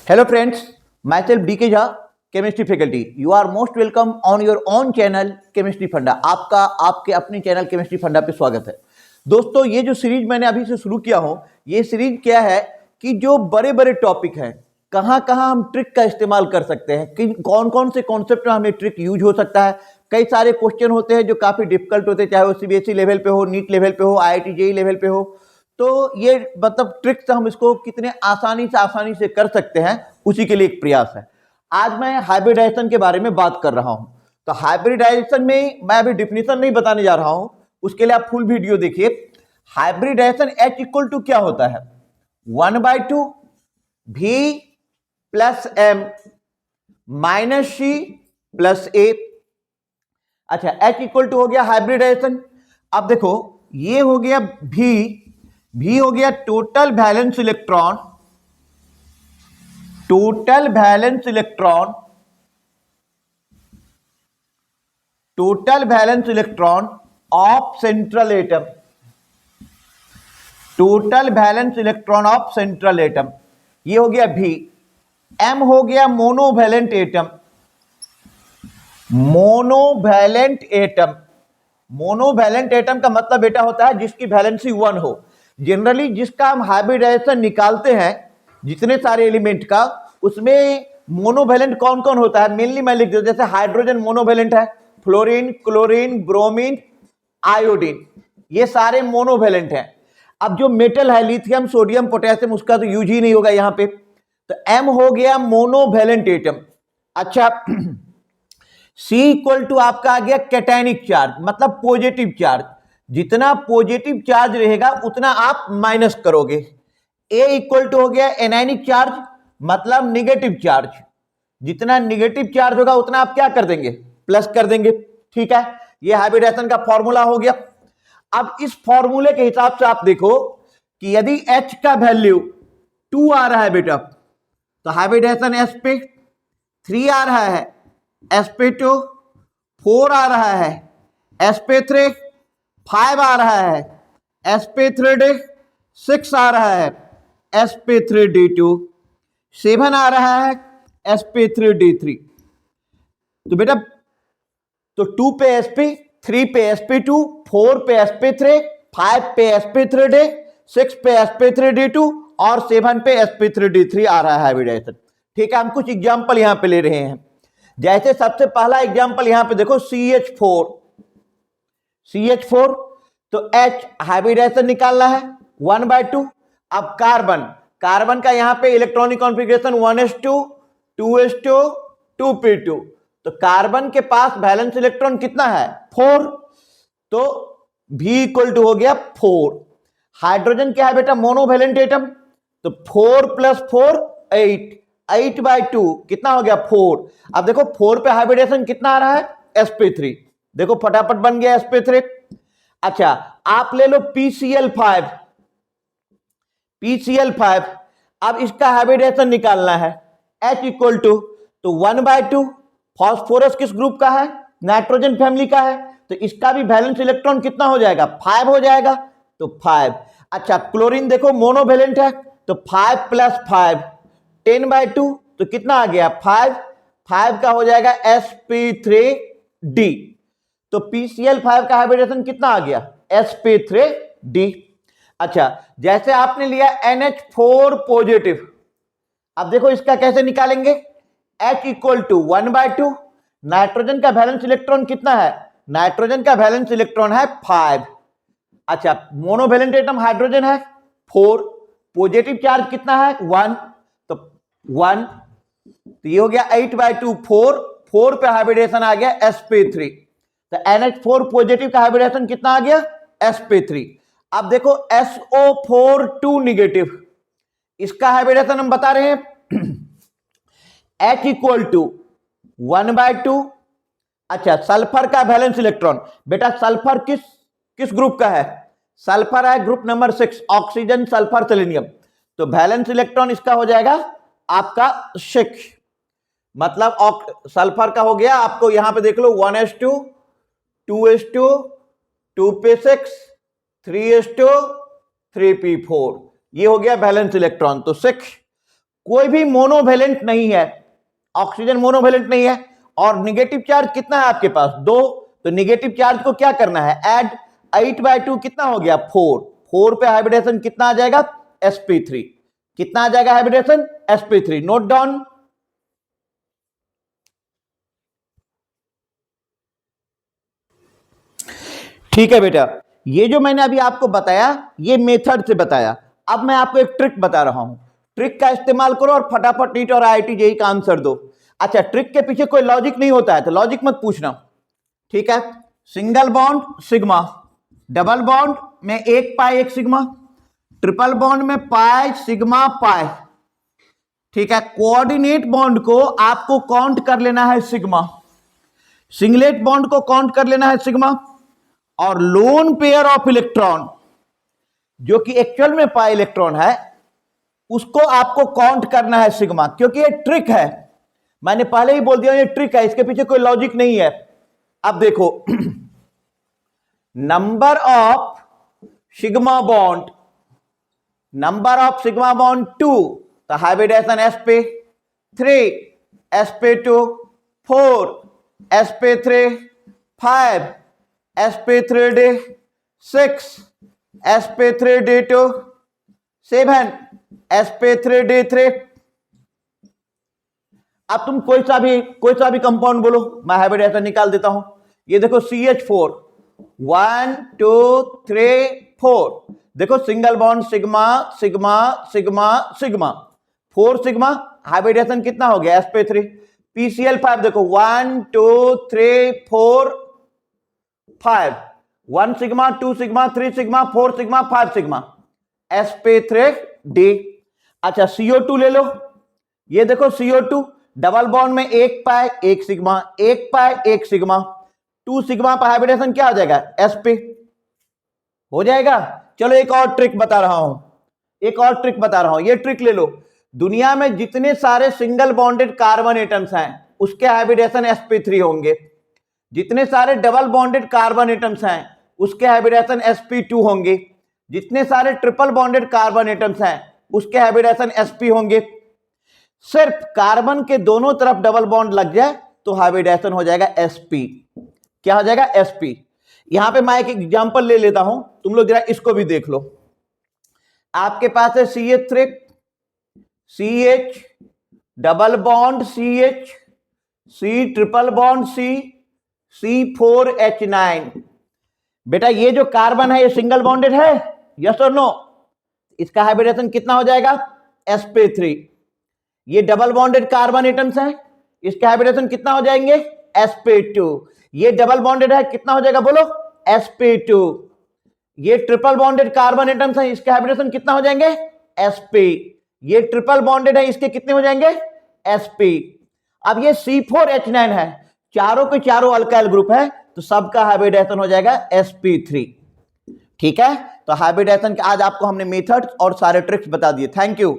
Hello friends, myself DK Jha, chemistry faculty. You are most welcome on your own channel Chemistry Funda. आपका आपके अपने channel chemistry फंडा पे स्वागत है। दोस्तों, ये जो सीरीज मैंने अभी से शुरू किया हूँ, ये सीरीज क्या है कि जो बड़े बड़े टॉपिक हैं, कहाँ कहाँ हम ट्रिक का इस्तेमाल कर सकते हैं, कि कौन कौन से कॉन्सेप्ट में हमें ट्रिक यूज हो सकता है। कई सारे क्वेश्चन होते हैं जो काफ़ी डिफिकल्ट होते हैं, चाहे वो सीबीएसई लेवल पे हो, नीट लेवल पे हो, आईआईटी जेईई लेवल पे हो। तो ये मतलब ट्रिक्स हम इसको कितने आसानी से कर सकते हैं, उसी के लिए एक प्रयास है। आज मैं हाइब्रिडाइजेशन के बारे में बात कर रहा हूं। तो हाइब्रिडाइजेशन में मैं अभी डिफिनीशन नहीं बताने जा रहा हूं, उसके लिए आप फुल वीडियो देखिए। हाइब्रिडाइजेशन H इक्वल टू क्या होता है? 1/2 V plus M minus C plus A। अच्छा, H इक्वल टू हो गया हाइब्रिडाइजेशन। अब देखो, ये हो गया V हो गया total valence electron, total valence electron of central atom, total valence electron of central atom, ये हो गया V। M हो गया मोनोवैलेंट एटम, मोनोवैलेंट एटम का मतलब बेटा होता है जिसकी वैलेंसी 1 हो। जनरली जिसका हम हाइब्रिडाइजेशन निकालते हैं, जितने सारे एलिमेंट का, उसमें मोनोवैलेंट कौन कौन होता है मेनली मैं लिख देता हूं। जैसे हाइड्रोजन मोनोवैलेंट है, फ्लोरीन, क्लोरीन, ब्रोमीन, आयोडीन, ये सारे मोनोवैलेंट हैं। अब जो मेटल है लिथियम, सोडियम, पोटेशियम, उसका तो यूज ही नहीं होगा यहां पे। तो M हो गया मोनोवैलेंट एटम। अच्छा, C इक्वल टू आपका आ गया कैटायनिक चार्ज, मतलब पॉजिटिव चार्ज। जितना पॉजिटिव चार्ज रहेगा उतना आप माइनस करोगे। A इक्वल टू हो गया एनायनिक चार्ज, मतलब निगेटिव चार्ज। जितना निगेटिव चार्ज होगा उतना आप क्या कर देंगे? प्लस कर देंगे। ठीक है, ये हाइब्रिडाइजेशन का फॉर्मूला हो गया। अब इस फॉर्मूले के हिसाब से आप देखो कि यदि H का वैल्यू 2 आ रहा है बेटा, तो हाइब्रिडाइजेशन S पे 3 आ रहा है, S पे 2 4 आ रहा है, S पे 3 5 आ रहा है, S पे 3D 6 आ रहा है, S पे 3D2 7 आ रहा है, S पे 3D3। तो बेटा, तो 2 पे SP, 3 पे SP2, 4 पे SP3, 5 पे SP3D, 6 पे SP3D2 और 7 पे SP3D3 आ रहा है हाइब्रिडाइजेशन। ठीक है, हम कुछ एग्जाम्पल यहां पे ले रहे हैं। जैसे सबसे पहला एग्जाम्पल यहां पे देखो, CH4, तो H हाइब्रिडाइजेशन निकालना है 1/2। अब कार्बन का यहां पे electronic configuration 1s2 2s2 2p2। तो कार्बन के पास वैलेंस इलेक्ट्रॉन कितना है? 4। तो V इक्वल टू हो गया 4। हाइड्रोजन क्या है बेटा? Monovalent atom. तो 4 + 4 8/2 कितना हो गया? 4। अब देखो 4 पे हाइब्रिडेशन कितना आ रहा है? sp3। देखो फटाफट बन गया sp3। अच्छा, आप ले लो PCl5। अब इसका हाइब्रिडेशन निकालना है, H इक्वल टू, तो 1/2। फास्फोरस किस ग्रुप का है? नाइट्रोजन फैमिली का है। तो इसका भी वैलेंस इलेक्ट्रॉन कितना हो जाएगा? 5 हो जाएगा, तो 5। अच्छा, क्लोरीन देखो मोनोवैलेंट है, तो 5 + 5 10/2, तो कितना आ गया? 5 का हो जाएगा sp3d। तो PCl5 का हाइब्रिडेशन कितना आ गया? sp3d। अच्छा, जैसे आपने लिया NH4 पॉजिटिव, अब देखो इसका कैसे निकालेंगे? H equal to 1/2। नाइट्रोजन का वैलेंस इलेक्ट्रॉन कितना है? नाइट्रोजन का वैलेंस इलेक्ट्रॉन है 5। अच्छा, मोनोवैलेंट एटम हाइड्रोजन है 4, पॉजिटिव चार्ज कितना है? 1, तो 1। तो ये हो गया 8/2, 4 पे हाइब्रिडेशन आ गया sp3। तो NH4 पॉजिटिव का हाइब्रिडेशन कितना आ गया? sp3। अब देखो SO4 2 निगेटिव, इसका हाइब्रिडेशन हम बता रहे हैं H इक्वल टू 1/2। अच्छा, सल्फर का वैलेंस इलेक्ट्रॉन, बेटा सल्फर किस ग्रुप का है? सल्फर है group number 6, oxygen, sulphur, selenium. तो वैलेंस इलेक्ट्रॉन इसका हो जाएगा आपका 6, मतलब सल्फर का हो गया आपको यहां पे देख लो 1s2 2s2 2p6 3s2 3p4, ये हो गया वैलेंस इलेक्ट्रॉन, तो 6। कोई भी मोनोवेलेंट नहीं है, ऑक्सीजन मोनोवेलेंट नहीं है, और निगेटिव चार्ज कितना है आपके पास 2, तो निगेटिव चार्ज को क्या करना है ऐड, 8/2 कितना हो गया 4, 4 पे हाइब्रिडेशन कितना आ जाएगा sp3, कितना आ जाएगा हाइब्रिडेशन sp3, नोट डाउन। ठीक है बेटा, ये जो मैंने अभी आपको बताया ये मेथड से बताया। अब मैं आपको एक ट्रिक बता रहा हूं, ट्रिक का इस्तेमाल करो और फटाफट नीट और IIT जेईई का आंसर दो। अच्छा, ट्रिक के पीछे कोई लॉजिक नहीं होता है तो लॉजिक मत पूछना, ठीक है। Single bond sigma, double bond में 1 पाई 1 सिग्मा, ट्रिपल बॉन्ड में पाई सिग्मा पाई, ठीक है। कोऑर्डिनेट बॉन्ड को आपको काउंट कर लेना है सिग्मा, सिंगलेट बॉन्ड को काउंट कर लेना है सिग्मा, और लोन पेयर ऑफ इलेक्ट्रॉन जो कि एक्चुअल में पाई इलेक्ट्रॉन है उसको आपको काउंट करना है सिग्मा, क्योंकि ये ट्रिक है, मैंने पहले ही बोल दिया ये ट्रिक है, इसके पीछे कोई लॉजिक नहीं है। अब देखो number of sigma bond, number of sigma bond 2, तो hybridisation sp3, sp2 4, sp3 5, sp3d 6, sp3d2 7, sp3d3। अब तुम कोई सा भी कंपाउंड बोलो, मैं हाइब्रिडेशन निकाल देता हूं। ये देखो CH4 1 2 3 4, देखो single bond sigma sigma sigma sigma 4 sigma, hybridisation कितना हो गया sp3। PCl5 देखो 1 2 3 4 5, 1 sigma 2 sigma 3 sigma 4 sigma 5 sigma, sp3d। अच्छा CO2 ले लो, ये देखो CO2 डबल बॉन्ड में 1 पाई 1 सिग्मा, 1 पाई 1 सिग्मा, 2 सिग्मा पर हाइब्रिडेशन क्या हो जाएगा sp हो जाएगा। चलो एक और ट्रिक बता रहा हूं, एक और ट्रिक बता रहा हूं, ये ट्रिक ले लो। दुनिया में जितने सारे सिंगल बॉन्डेड कार्बन एटम्स हैं उसके हाइब्रिडेशन sp3 होंगे, जितने सारे डबल बॉन्डेड कार्बन एटम्स हैं उसके हाइब्रिडेशन sp2 होंगे, जितने सारे ट्रिपल बॉन्डेड कार्बन एटम्स हैं उसके हाइब्रिडेशन sp होंगे। सिर्फ कार्बन के दोनों तरफ डबल बॉन्ड लग जाए तो हाइब्रिडेशन हो जाएगा sp, क्या हो जाएगा sp। यहां पे मैं एक एग्जांपल ले लेता हूं, तुम लोग जरा इसको भी देख लो। आपके पास है CH3 CH double bond CH, C triple bond C, C4H9। बेटा ये जो कार्बन है ये सिंगल बॉन्डेड है, यस और नो, इसका हाइब्रिडेशन कितना हो जाएगा sp3। ये डबल बॉन्डेड कार्बन एटम्स हैं, इसके हाइब्रिडेशन कितना हो जाएंगे sp2। ये डबल बॉन्डेड है कितना हो जाएगा बोलो sp2। ये ट्रिपल बॉन्डेड कार्बन एटम्स हैं, इसके हाइब्रिडेशन कितना हो जाएंगे sp। ये ट्रिपल बॉन्डेड है, इसके कितने हो जाएंगे sp। अब ये C4H9 है, चारों के चारों अल्काइल ग्रुप है तो सबका हाइब्रिडेशन हो जाएगा sp3, ठीक है। तो हाइब्रिडेशन के आज आपको हमने मेथड्स और सारे ट्रिक्स बता दिए। Thank you.